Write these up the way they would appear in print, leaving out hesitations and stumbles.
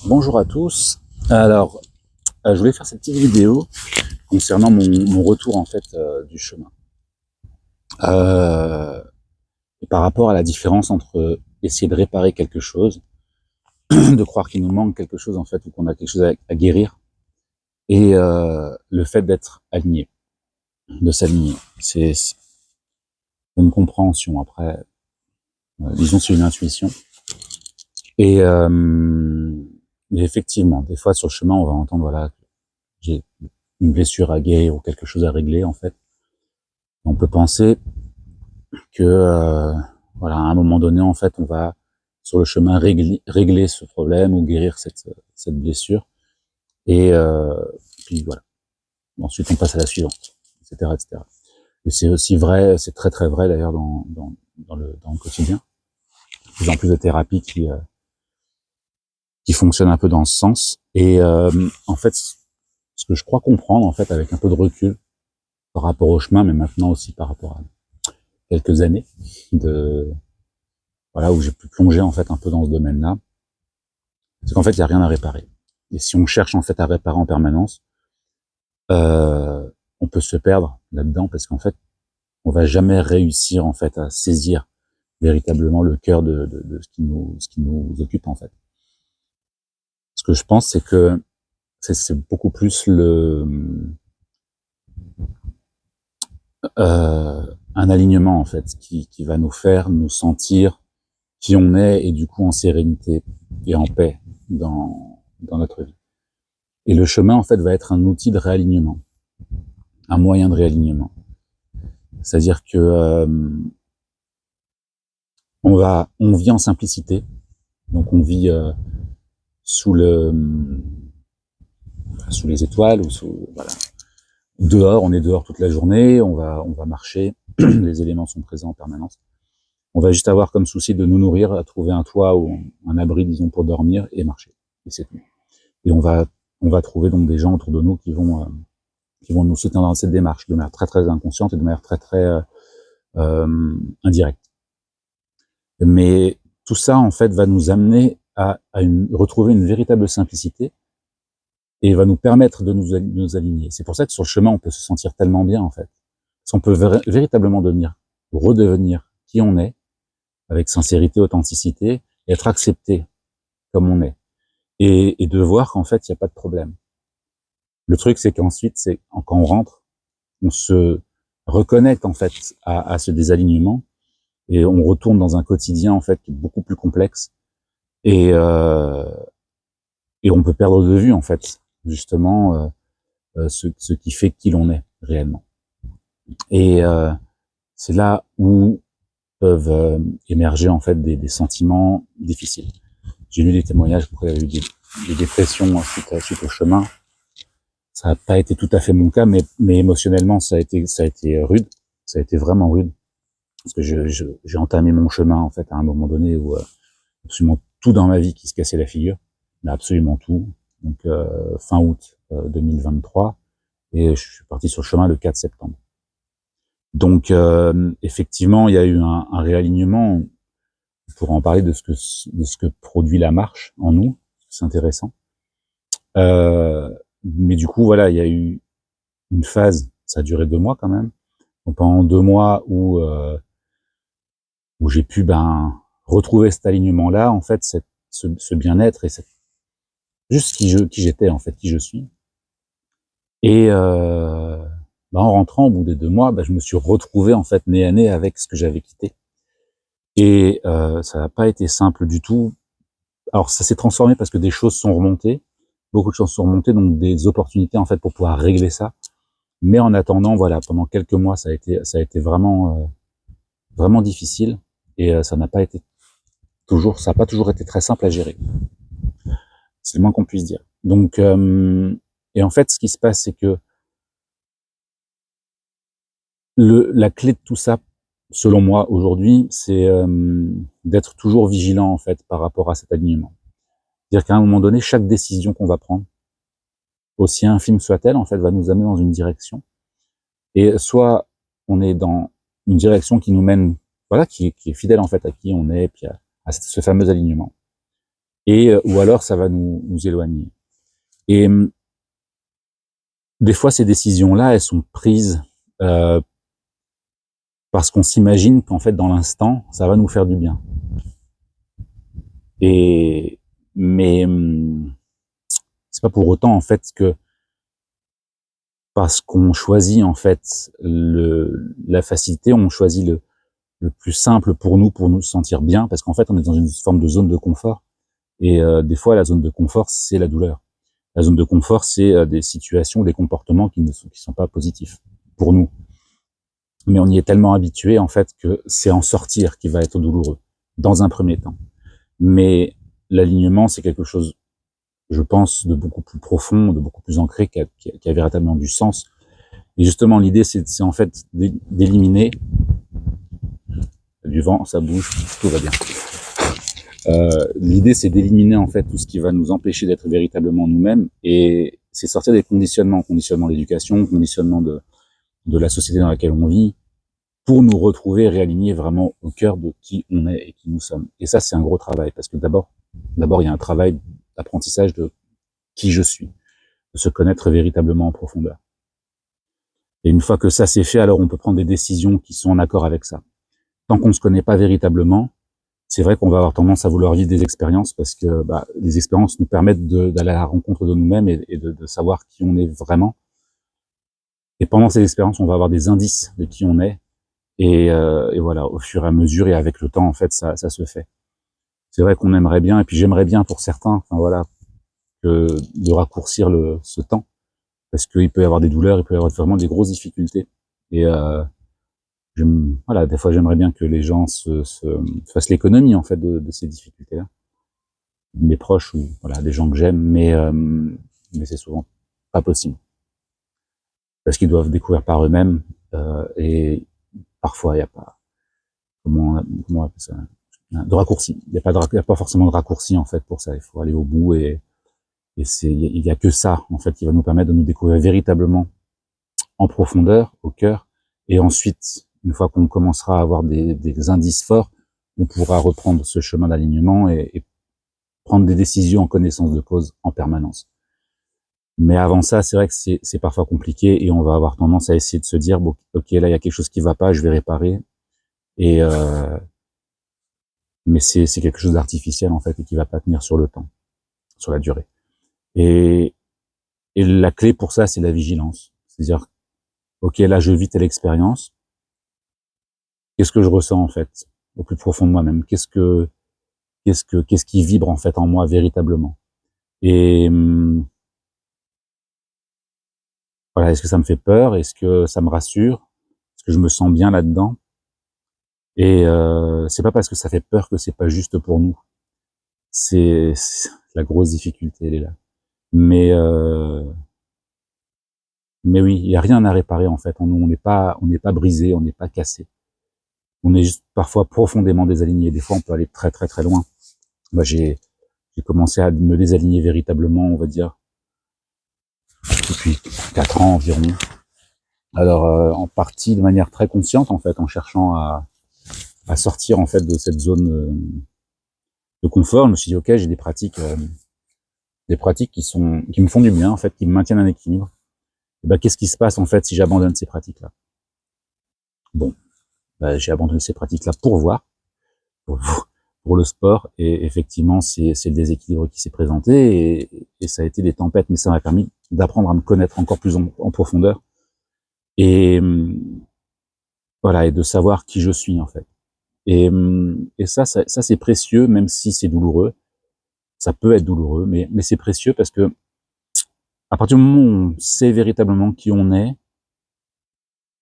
Bonjour à tous. Alors, je voulais faire cette petite vidéo concernant mon retour en fait du chemin. Et par rapport à la différence entre essayer de réparer quelque chose, de croire qu'il nous manque quelque chose en fait ou qu'on a quelque chose à guérir, et le fait d'être aligné, de s'aligner. C'est une compréhension. Après, disons c'est une intuition. Et effectivement, des fois sur le chemin, on va entendre voilà, j'ai une blessure à guérir ou quelque chose à régler en fait. On peut penser que voilà, à un moment donné, en fait, on va sur le chemin régler ce problème ou guérir cette blessure. Et puis voilà. Ensuite, on passe à la suivante, etc., etc. Et c'est aussi vrai, c'est très très vrai d'ailleurs dans le quotidien. De plus en plus de thérapies qui fonctionnent un peu dans ce sens. Et en fait, ce que je crois comprendre, en fait, avec un peu de recul par rapport au chemin, mais maintenant aussi par rapport à quelques années de voilà où j'ai pu plonger en fait un peu dans ce domaine-là, c'est qu'en fait il y a rien à réparer. Et si on cherche en fait à réparer en permanence, on peut se perdre là-dedans parce qu'en fait on va jamais réussir en fait à saisir véritablement le cœur de ce qui nous occupe en fait. Ce que je pense c'est que c'est beaucoup plus un alignement en fait qui va nous faire nous sentir qui on est et du coup en sérénité et en paix dans notre vie. Et le chemin en fait va être un outil de réalignement, un moyen de réalignement. C'est-à-dire que on vit en simplicité, donc on vit sous les étoiles ou voilà. Dehors, on est dehors toute la journée, on va marcher, les éléments sont présents en permanence. On va juste avoir comme souci de nous nourrir, trouver un toit ou un abri, disons, pour dormir et marcher. Et c'est tout. Et on va trouver donc des gens autour de nous qui vont nous soutenir dans cette démarche de manière très très inconsciente et de manière très très indirecte. Mais tout ça en fait va nous amener à retrouver une véritable simplicité et va nous permettre de nous aligner. C'est pour ça que sur le chemin on peut se sentir tellement bien en fait, parce qu'on peut véritablement redevenir qui on est avec sincérité, authenticité, et être accepté comme on est, et de voir qu'en fait il n'y a pas de problème. Le truc c'est qu'ensuite quand on rentre, on se reconnecte en fait à ce désalignement et on retourne dans un quotidien en fait qui est beaucoup plus complexe et on peut perdre de vue en fait justement ce qui fait qui l'on est réellement. Et c'est là où peuvent émerger en fait des sentiments difficiles. J'ai lu des témoignages où il y avait eu des dépressions suite au chemin. Ça n'a pas été tout à fait mon cas, mais émotionnellement ça a été rude, ça a été vraiment rude parce que j'ai entamé mon chemin en fait à un moment donné où absolument tout dans ma vie qui se cassait la figure, mais absolument tout. Donc fin août 2023 et je suis parti sur le chemin le 4 septembre. Donc effectivement, il y a eu un réalignement. On pourra en parler de ce que produit la marche en nous, c'est intéressant. Mais du coup, voilà, il y a eu une phase, ça a duré 2 mois quand même. Donc pendant 2 mois où j'ai pu retrouver cet alignement-là, en fait, ce bien-être et juste qui j'étais en fait, qui je suis. Et en rentrant au bout des 2 mois, je me suis retrouvé en fait nez à nez avec ce que j'avais quitté. Et ça n'a pas été simple du tout. Alors ça s'est transformé parce que des choses sont remontées, beaucoup de choses sont remontées, donc des opportunités en fait pour pouvoir régler ça. Mais en attendant, voilà, pendant quelques mois, ça a été vraiment difficile et ça n'a pas été ça n'a pas toujours été très simple à gérer. C'est le moins qu'on puisse dire. Donc et en fait, ce qui se passe, c'est que la clé de tout ça, selon moi aujourd'hui, c'est d'être toujours vigilant en fait par rapport à cet alignement. C'est-à-dire qu'à un moment donné, chaque décision qu'on va prendre, aussi infime soit-elle, en fait, va nous amener dans une direction. Et soit on est dans une direction qui nous mène, voilà, qui est fidèle en fait à qui on est, puis à ce fameux alignement. et ou alors ça va nous éloigner. Et des fois, ces décisions-là, elles sont prises parce qu'on s'imagine qu'en fait, dans l'instant, ça va nous faire du bien. Et mais c'est pas pour autant en fait que parce qu'on choisit en fait la facilité, on choisit le plus simple pour nous sentir bien, parce qu'en fait, on est dans une forme de zone de confort. Et des fois, la zone de confort, c'est la douleur. La zone de confort, c'est des situations, des comportements qui sont pas positifs pour nous. Mais on y est tellement habitué en fait que c'est en sortir qui va être douloureux dans un premier temps. Mais l'alignement, c'est quelque chose, je pense, de beaucoup plus profond, de beaucoup plus ancré, qui a véritablement du sens. Et justement, l'idée, c'est en fait d'éliminer du vent, ça bouge, tout va bien. L'idée, c'est d'éliminer en fait tout ce qui va nous empêcher d'être véritablement nous-mêmes, et c'est sortir des conditionnements d'éducation, conditionnement de la société dans laquelle on vit, pour nous retrouver réalignés vraiment au cœur de qui on est et qui nous sommes. Et ça, c'est un gros travail, parce que d'abord, il y a un travail d'apprentissage de qui je suis, de se connaître véritablement en profondeur. Et une fois que ça c'est fait, alors on peut prendre des décisions qui sont en accord avec ça. Tant qu'on ne se connaît pas véritablement, c'est vrai qu'on va avoir tendance à vouloir vivre des expériences, parce que les expériences nous permettent d'aller à la rencontre de nous-mêmes et de savoir qui on est vraiment. Et pendant ces expériences, on va avoir des indices de qui on est. Et voilà, au fur et à mesure et avec le temps, en fait, ça se fait. C'est vrai qu'on aimerait bien, et puis j'aimerais bien pour certains, enfin voilà, de raccourcir ce temps, parce qu'il peut y avoir des douleurs, il peut y avoir vraiment des grosses difficultés. Et voilà, des fois j'aimerais bien que les gens fassent l'économie en fait de ces difficultés-là. Mes proches ou voilà, des gens que j'aime, mais c'est souvent pas possible, parce qu'ils doivent découvrir par eux-mêmes, et parfois il n'y a pas comment on appelle ça, de raccourci. Il y a pas forcément de raccourci en fait pour ça. Il faut aller au bout, et il y a que ça en fait qui va nous permettre de nous découvrir véritablement en profondeur, au cœur. Et ensuite, une fois qu'on commencera à avoir des indices forts, on pourra reprendre ce chemin d'alignement et prendre des décisions en connaissance de cause en permanence. Mais avant ça, c'est vrai que c'est parfois compliqué, et on va avoir tendance à essayer de se dire, bon, ok, là il y a quelque chose qui va pas, je vais réparer. Et mais c'est quelque chose d'artificiel en fait, et qui va pas tenir sur le temps, sur la durée. Et la clé pour ça, c'est la vigilance. C'est-à-dire, ok, là je vis telle expérience. Qu'est-ce que je ressens en fait au plus profond de moi-même? Qu'est-ce qui vibre en fait en moi véritablement? Et voilà, est-ce que ça me fait peur? Est-ce que ça me rassure? Est-ce que je me sens bien là-dedans? Et c'est pas parce que ça fait peur que c'est pas juste pour nous. C'est la grosse difficulté, elle est là. Mais oui, il y a rien à réparer en fait en nous. On n'est pas brisé, on n'est pas cassé. On est juste parfois profondément désaligné. Des fois, on peut aller très très très loin. Moi, j'ai commencé à me désaligner véritablement, on va dire, depuis 4 ans environ. Alors, en partie de manière très consciente en fait, en cherchant à sortir en fait de cette zone de confort. Je me suis dit, ok, j'ai des pratiques qui me font du bien en fait, qui me maintiennent un équilibre. Et qu'est-ce qui se passe en fait si j'abandonne ces pratiques-là? Bon, j'ai abandonné ces pratiques-là pour voir, pour le sport, et effectivement, c'est le déséquilibre qui s'est présenté, et ça a été des tempêtes, mais ça m'a permis d'apprendre à me connaître encore plus en profondeur, et voilà, et de savoir qui je suis en fait. Et ça c'est précieux, même si c'est douloureux. Ça peut être douloureux, mais c'est précieux, parce que à partir du moment où on sait véritablement qui on est,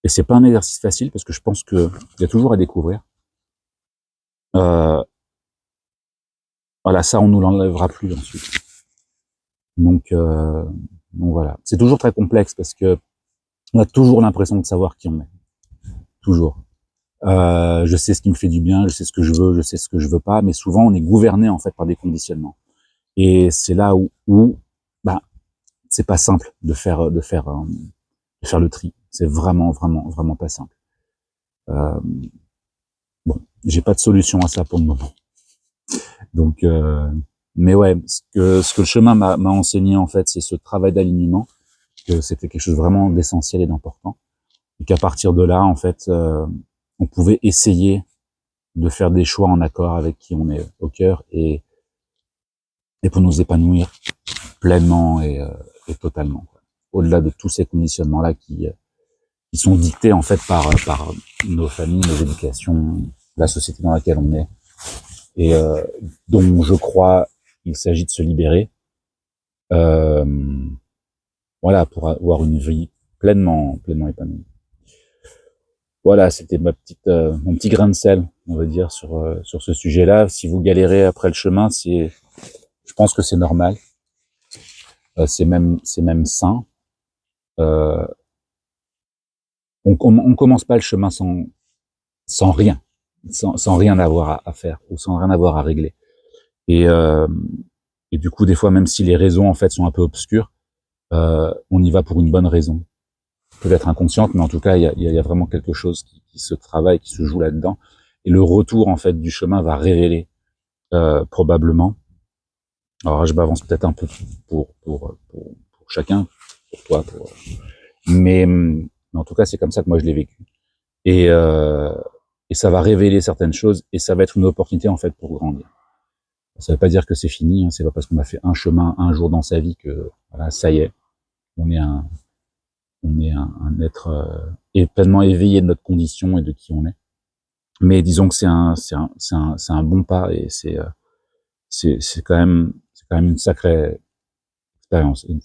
et c'est pas un exercice facile, parce que je pense que il y a toujours à découvrir. Voilà, ça on nous l'enlèvera plus ensuite. Donc voilà, c'est toujours très complexe, parce que on a toujours l'impression de savoir qui on est, toujours. Je sais ce qui me fait du bien, je sais ce que je veux, je sais ce que je veux pas, mais souvent on est gouverné en fait par des conditionnements. Et c'est là où c'est pas simple de faire le tri. C'est vraiment pas simple. Bon, j'ai pas de solution à ça pour le moment. Donc Mais ouais, ce que le chemin m'a enseigné, en fait, c'est ce travail d'alignement, que c'était quelque chose vraiment d'essentiel et d'important. Et qu'à partir de là, en fait, on pouvait essayer de faire des choix en accord avec qui on est au cœur et pour nous épanouir pleinement et totalement, quoi. Au-delà de tous ces conditionnements-là qui sont dictés, en fait, par nos familles, nos éducations, la société dans laquelle on est, et dont je crois il s'agit de se libérer, euh, voilà, pour avoir une vie pleinement épanouie. Voilà, c'était mon petit grain de sel, on va dire, sur ce sujet-là. Si vous galérez après le chemin, je pense que c'est normal. C'est même sain. Euh, on commence pas le chemin sans rien, sans rien avoir à faire ou sans rien avoir à régler. Et, euh, et du coup, des fois, même si les raisons en fait sont un peu obscures, on y va pour une bonne raison, peut-être inconsciente, mais en tout cas, il y a vraiment quelque chose qui se travaille, qui se joue là-dedans. Et le retour en fait du chemin va révéler probablement. Alors je m'avance peut-être un peu pour chacun, pour toi, mais en tout cas, c'est comme ça que moi je l'ai vécu. Et, euh, et ça va révéler certaines choses et ça va être une opportunité en fait pour grandir. Ça veut pas dire que c'est fini, hein, c'est pas parce qu'on a fait un chemin un jour dans sa vie que voilà, ça y est, on est un être pleinement éveillé de notre condition et de qui on est. Mais disons que c'est un bon pas et c'est quand même une sacrée expérience, une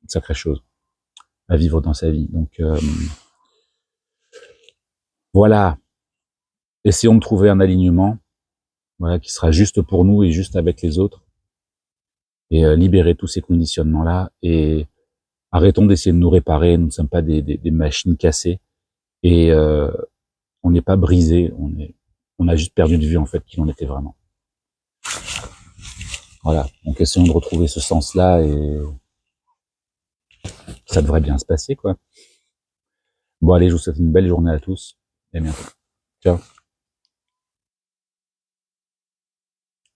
sacrée chose à vivre dans sa vie. Donc voilà, essayons de trouver un alignement, voilà, qui sera juste pour nous et juste avec les autres, et libérer tous ces conditionnements-là, et arrêtons d'essayer de nous réparer. Nous ne sommes pas des machines cassées, et on n'est pas brisé, on a juste perdu de vue en fait qui l'on était vraiment. Voilà, donc essayons de retrouver ce sens-là et ça devrait bien se passer, quoi. Bon allez, je vous souhaite une belle journée à tous et à bientôt. Ciao.